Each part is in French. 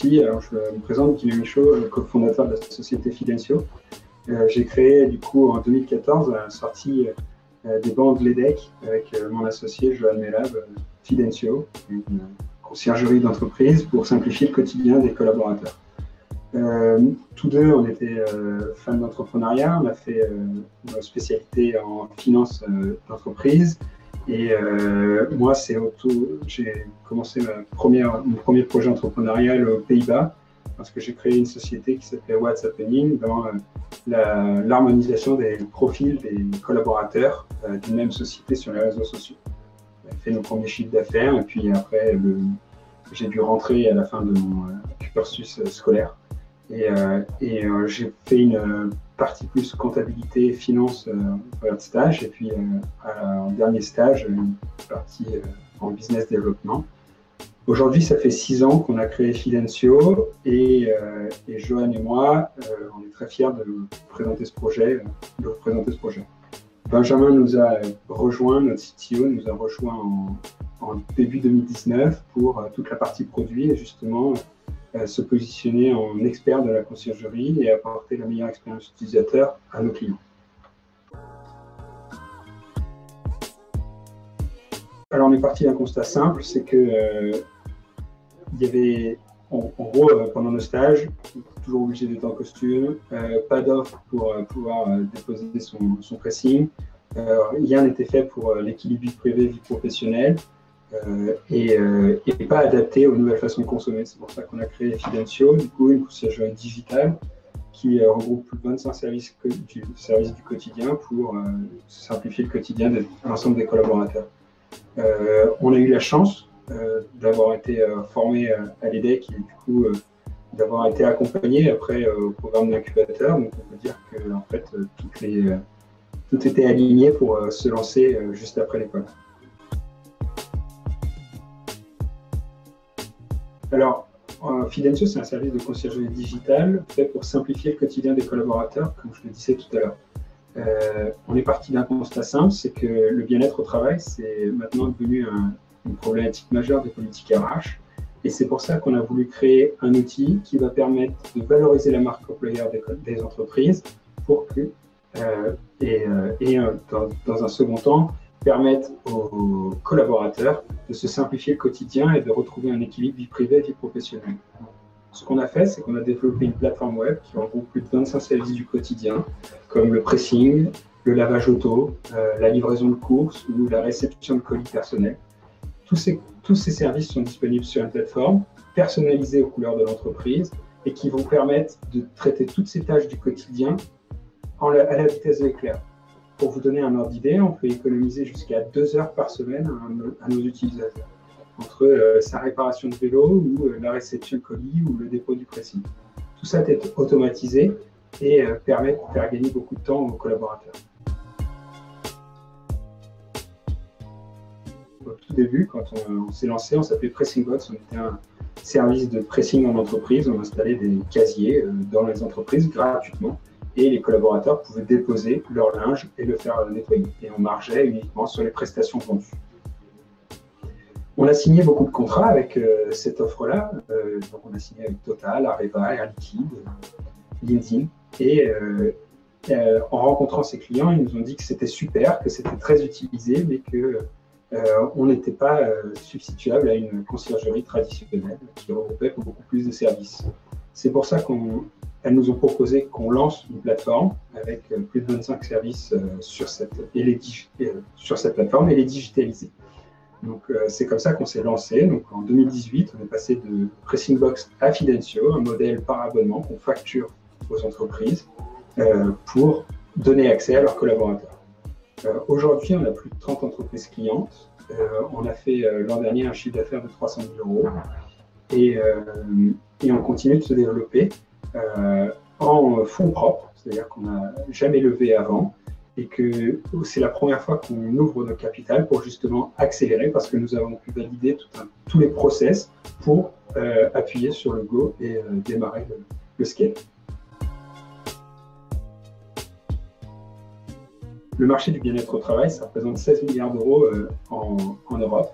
Alors je me présente, Guillaume Michaud, cofondateur de la société Fidencio. J'ai créé du coup en 2014 la sortie des bancs de l'EDEC avec mon associé Johan Melab, Fidencio, une conciergerie d'entreprise pour simplifier le quotidien des collaborateurs. Tous deux, on était fans d'entrepreneuriat, on a fait nos spécialités en finance d'entreprise. Et moi, j'ai commencé mon premier projet entrepreneurial aux Pays-Bas parce que j'ai créé une société qui s'appelait What's Happening dans l'harmonisation des profils des collaborateurs d'une même société sur les réseaux sociaux. On a fait nos premiers chiffres d'affaires et puis après, j'ai dû rentrer à la fin de mon cursus scolaire. Et j'ai fait une partie plus comptabilité, finance de stage, et puis en dernier stage, une partie en business développement. Aujourd'hui, ça fait 6 ans qu'on a créé Fidencio et Johan et moi, on est très fiers de vous présenter ce projet. Benjamin nous a rejoint, notre CTO nous a rejoint en début 2019 pour toute la partie produit et justement se positionner en expert de la conciergerie et apporter la meilleure expérience utilisateur à nos clients. Alors on est parti d'un constat simple, c'est que il y avait en gros pendant nos stages, toujours obligé d'être en costume, pas d'offre pour pouvoir déposer son pressing, rien n'était fait pour l'équilibre vie privée, vie professionnelle. Et pas adapté aux nouvelles façons de consommer. C'est pour ça qu'on a créé Fidencio, du coup, une conciergerie digitale qui regroupe plus de 25 services du quotidien pour simplifier le quotidien de l'ensemble des collaborateurs. On a eu la chance d'avoir été formé à l'EDEC et du coup d'avoir été accompagné après au programme d'incubateur. Donc on peut dire que en fait, tout était aligné pour se lancer juste après l'école. Alors, Fidencio, c'est un service de conciergerie digitale fait pour simplifier le quotidien des collaborateurs, comme je le disais tout à l'heure. On est parti d'un constat simple, c'est que le bien-être au travail, c'est maintenant devenu une problématique majeure des politiques RH. Et c'est pour ça qu'on a voulu créer un outil qui va permettre de valoriser la marque employeur des entreprises pour que, dans un second temps, permettre aux collaborateurs de se simplifier le quotidien et de retrouver un équilibre vie privée et vie professionnelle. Ce qu'on a fait, c'est qu'on a développé une plateforme web qui regroupe plus de 25 services du quotidien, comme le pressing, le lavage auto, la livraison de courses ou la réception de colis personnels. Tous ces services sont disponibles sur une plateforme personnalisée aux couleurs de l'entreprise et qui vont permettre de traiter toutes ces tâches du quotidien à la vitesse de l'éclair. Pour vous donner un ordre d'idée, on peut économiser jusqu'à 2 heures par semaine à nos utilisateurs, entre sa réparation de vélo ou la réception de colis ou le dépôt du pressing. Tout ça est automatisé et permet de faire gagner beaucoup de temps aux collaborateurs. Au tout début, quand on s'est lancé, on s'appelait PressingBox. On était un service de pressing en entreprise. On installait des casiers dans les entreprises gratuitement. Et les collaborateurs pouvaient déposer leur linge et le faire nettoyer. Et on margeait uniquement sur les prestations vendues. On a signé beaucoup de contrats avec cette offre-là. Donc on a signé avec Total, Areva, Air Liquide, LinkedIn. Et en rencontrant ces clients, ils nous ont dit que c'était super, que c'était très utilisé, mais qu'on n'était pas substituable à une conciergerie traditionnelle qui regroupait beaucoup plus de services. C'est pour ça qu'elles nous ont proposé qu'on lance une plateforme avec plus de 25 services sur cette plateforme et les digitaliser. Donc c'est comme ça qu'on s'est lancé. Donc en 2018, on est passé de PressingBox à Fidencio, un modèle par abonnement qu'on facture aux entreprises pour donner accès à leurs collaborateurs. Aujourd'hui, on a plus de 30 entreprises clientes. On a fait l'an dernier un chiffre d'affaires de 300 000 € et on continue de se développer en fonds propres, c'est-à-dire qu'on n'a jamais levé avant et que c'est la première fois qu'on ouvre notre capital pour justement accélérer parce que nous avons pu valider tous les process pour appuyer sur le go et démarrer le scale. Le marché du bien-être au travail, ça représente 16 milliards d'euros en Europe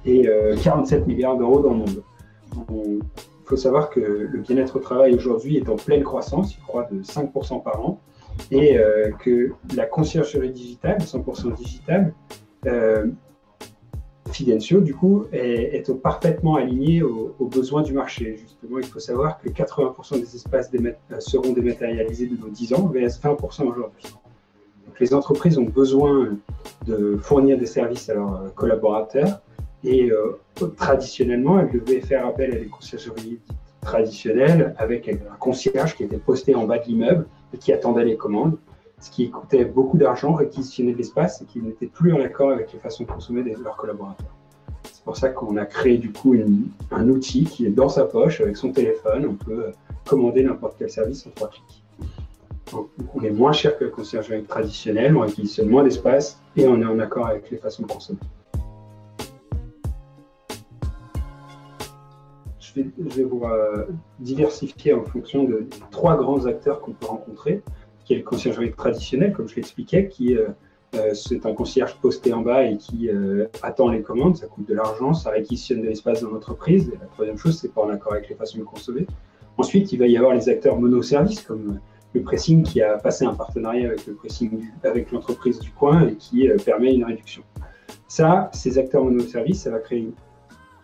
et 47 milliards d'euros dans le monde. Il faut savoir que le bien-être au travail aujourd'hui est en pleine croissance, il croît de 5% par an, et que la conciergerie digitale, 100% digitale, Fidencio, du coup, est parfaitement alignée aux besoins du marché. Justement, il faut savoir que 80% des espaces seront dématérialisés dans 10 ans, VS 20% aujourd'hui. Donc, les entreprises ont besoin de fournir des services à leurs collaborateurs et traditionnellement, elles devaient faire appel à des conciergeries traditionnelles avec un concierge qui était posté en bas de l'immeuble et qui attendait les commandes, ce qui coûtait beaucoup d'argent, réquisitionner de l'espace et qui n'était plus en accord avec les façons de consommer de leurs collaborateurs. C'est pour ça qu'on a créé du coup un outil qui est dans sa poche avec son téléphone. On peut commander n'importe quel service en 3 clics. Donc, on est moins cher que la conciergerie traditionnelle, on réquisitionne moins d'espace et on est en accord avec les façons de consommer. Je vais vous diversifier en fonction de 3 grands acteurs qu'on peut rencontrer, qui est le conciergerie traditionnel, comme je l'expliquais, qui c'est un concierge posté en bas et qui attend les commandes, ça coûte de l'argent, ça réquisitionne de l'espace dans l'entreprise. Et la troisième chose, c'est pas en accord avec les façons de consommer. Ensuite, il va y avoir les acteurs monoservices, comme le pressing qui a passé un partenariat avec le pressing avec l'entreprise du coin et qui permet une réduction. Ça, ces acteurs monoservices, ça va créer une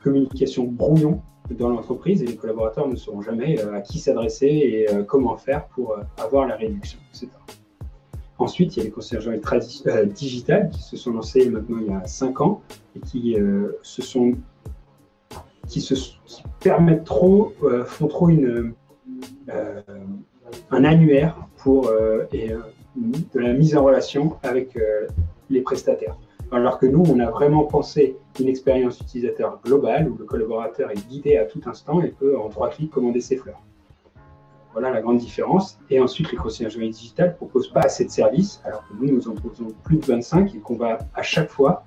communication brouillon dans l'entreprise et les collaborateurs ne sauront jamais à qui s'adresser et comment faire pour avoir la réduction, etc. Ensuite, il y a les conciergeries digitales qui se sont lancées maintenant il y a 5 ans et qui permettent font trop un annuaire pour de la mise en relation avec les prestataires. Alors que nous, on a vraiment pensé une expérience utilisateur globale où le collaborateur est guidé à tout instant et peut en 3 clics commander ses fleurs. Voilà la grande différence. Et ensuite, les conciergeries digitales ne proposent pas assez de services, alors que nous en proposons plus de 25 et qu'on va à chaque fois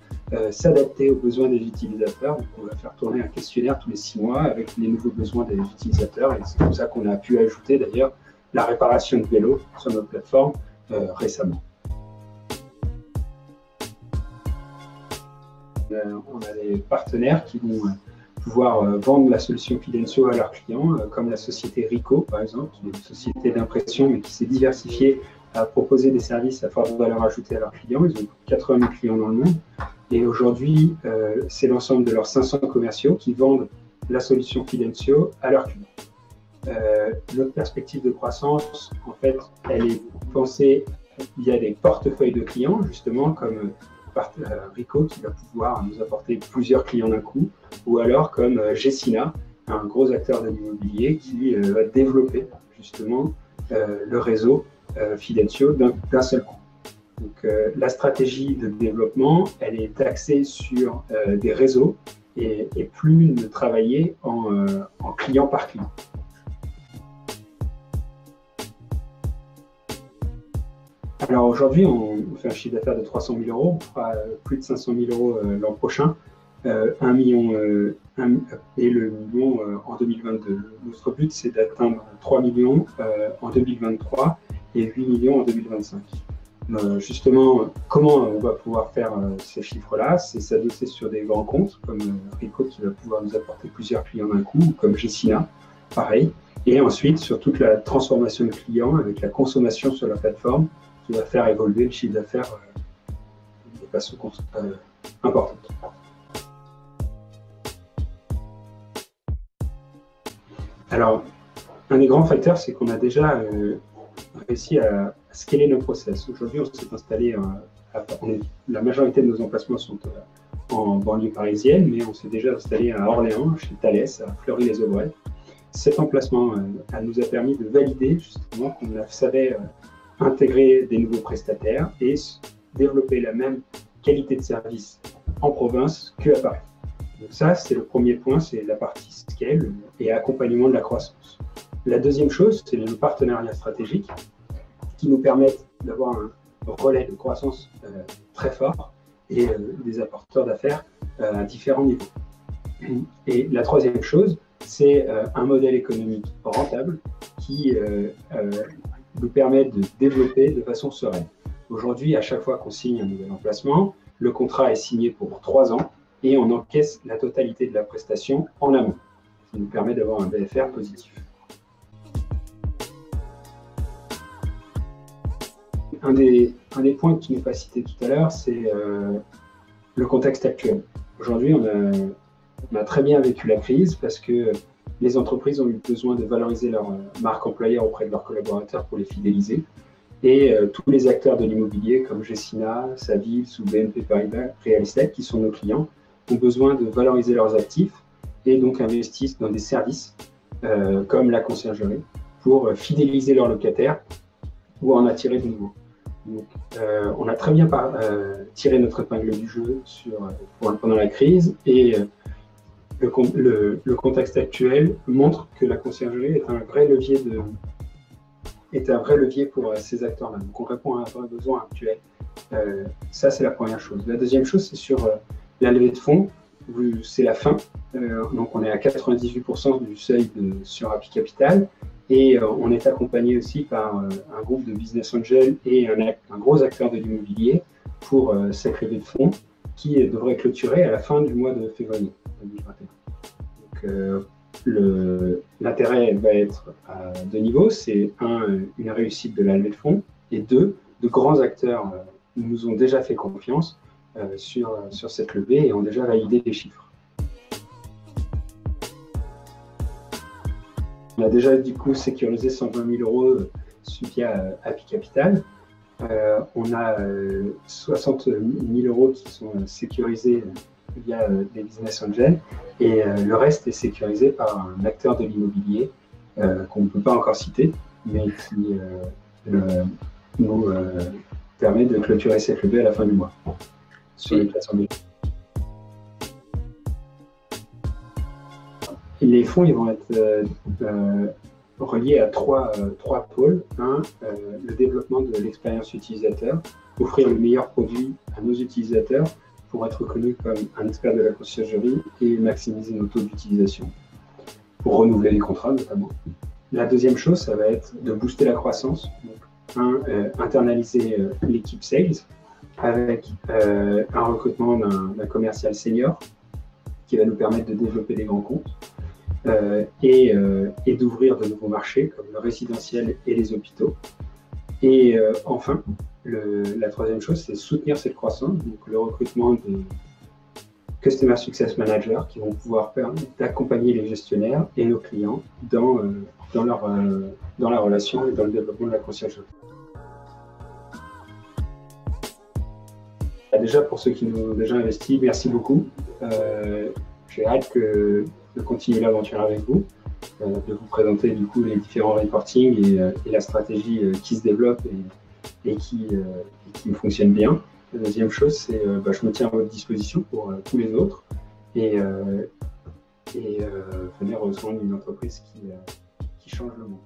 s'adapter aux besoins des utilisateurs. Donc, on va faire tourner un questionnaire tous les 6 mois avec les nouveaux besoins des utilisateurs. Et c'est pour ça qu'on a pu ajouter d'ailleurs la réparation de vélos sur notre plateforme récemment. On a des partenaires qui vont pouvoir vendre la solution Fidencio à leurs clients, comme la société Ricoh, par exemple, qui est une société d'impression, mais qui s'est diversifiée à proposer des services à forte valeur ajoutée à leurs clients. Ils ont 80 000 clients dans le monde. Et aujourd'hui, c'est l'ensemble de leurs 500 commerciaux qui vendent la solution Fidencio à leurs clients. Notre perspective de croissance, en fait, elle est pensée via des portefeuilles de clients, justement, comme Ricoh qui va pouvoir nous apporter plusieurs clients d'un coup, ou alors comme Gecina, un gros acteur de l'immobilier qui va développer justement le réseau Fidencio d'un seul coup. Donc la stratégie de développement, elle est axée sur des réseaux et plus de travailler en client par client. Alors aujourd'hui, on fait un chiffre d'affaires de 300 000 euros, on fera plus de 500 000 euros l'an prochain, 1 million et le million en 2022. Notre but, c'est d'atteindre 3 millions en 2023 et 8 millions en 2025. Justement, comment on va pouvoir faire ces chiffres-là? C'est s'adosser sur des grands comptes, comme Ricoh qui va pouvoir nous apporter plusieurs clients d'un coup, ou comme Gecina, pareil. Et ensuite, sur toute la transformation de clients avec la consommation sur la plateforme, qui va faire évoluer le chiffre d'affaires de façon importante. Alors, un des grands facteurs, c'est qu'on a déjà réussi à scaler nos process. Aujourd'hui, on s'est installé, la majorité de nos emplacements sont en banlieue parisienne, mais on s'est déjà installé à Orléans, chez Thales, à Fleury-les-Aubrais. Cet emplacement nous a permis de valider justement qu'on savait intégrer des nouveaux prestataires et développer la même qualité de service en province qu'à Paris. Donc ça, c'est le premier point, c'est la partie scale et accompagnement de la croissance. La deuxième chose, c'est nos partenariats stratégiques qui nous permettent d'avoir relais de croissance très forts et des apporteurs d'affaires à différents niveaux. Et la troisième chose, c'est un modèle économique rentable qui nous permet de développer de façon sereine. Aujourd'hui, à chaque fois qu'on signe un nouvel emplacement, le contrat est signé pour 3 ans et on encaisse la totalité de la prestation en amont, ce qui nous permet d'avoir un BFR positif. Un des points que tu n'as pas cité tout à l'heure, c'est le contexte actuel. Aujourd'hui, on a très bien vécu la crise parce que les entreprises ont eu besoin de valoriser leur marque employeur auprès de leurs collaborateurs pour les fidéliser. Et tous les acteurs de l'immobilier comme Gecina, Savills ou BNP Paribas Real Estate, qui sont nos clients, ont besoin de valoriser leurs actifs et donc investissent dans des services comme la conciergerie pour fidéliser leurs locataires ou en attirer de nouveaux. Donc, on a très bien tiré notre épingle du jeu pendant la crise et le contexte actuel montre que la conciergerie est un vrai levier pour ces acteurs-là. Donc on répond à un vrai besoin actuel. Ça, c'est la première chose. La deuxième chose, c'est sur la levée de fonds. C'est la fin. Donc on est à 98% du seuil sur Happy Capital. Et on est accompagné aussi par un groupe de business angels et un gros acteur de l'immobilier pour cette levée de fonds qui devrait clôturer à la fin du mois de février 2021. Donc l'intérêt va être à deux niveaux. C'est une réussite de la levée de fonds et deux, de grands acteurs nous ont déjà fait confiance sur cette levée et ont déjà validé les chiffres. On a déjà du coup sécurisé 120 000 euros via Happy Capital. On a 60 000 euros qui sont sécurisés via des business angels et le reste est sécurisé par un acteur de l'immobilier qu'on ne peut pas encore citer, mais qui nous permet de clôturer cette levée à la fin du mois sur les plateformes. Les fonds ils vont être reliés à trois pôles. Le développement de l'expérience utilisateur, offrir le meilleur produit à nos utilisateurs pour être reconnu comme un expert de la conciergerie et maximiser nos taux d'utilisation, pour renouveler les contrats notamment. La deuxième chose, ça va être de booster la croissance. Donc, internaliser l'équipe sales avec un recrutement d'un commercial senior qui va nous permettre de développer des grands comptes. Et d'ouvrir de nouveaux marchés comme le résidentiel et les hôpitaux. Et enfin, la troisième chose, c'est soutenir cette croissance, donc le recrutement de Customer Success Managers qui vont pouvoir permettre d'accompagner les gestionnaires et nos clients dans la relation et dans le développement de la conciergerie. Déjà, pour ceux qui nous ont déjà investi, merci beaucoup. J'ai hâte de continuer l'aventure avec vous, de vous présenter du coup les différents reporting et la stratégie qui se développe et qui fonctionne bien. La deuxième chose, c'est je me tiens à votre disposition pour tous les autres et venir rejoindre une entreprise qui change le monde.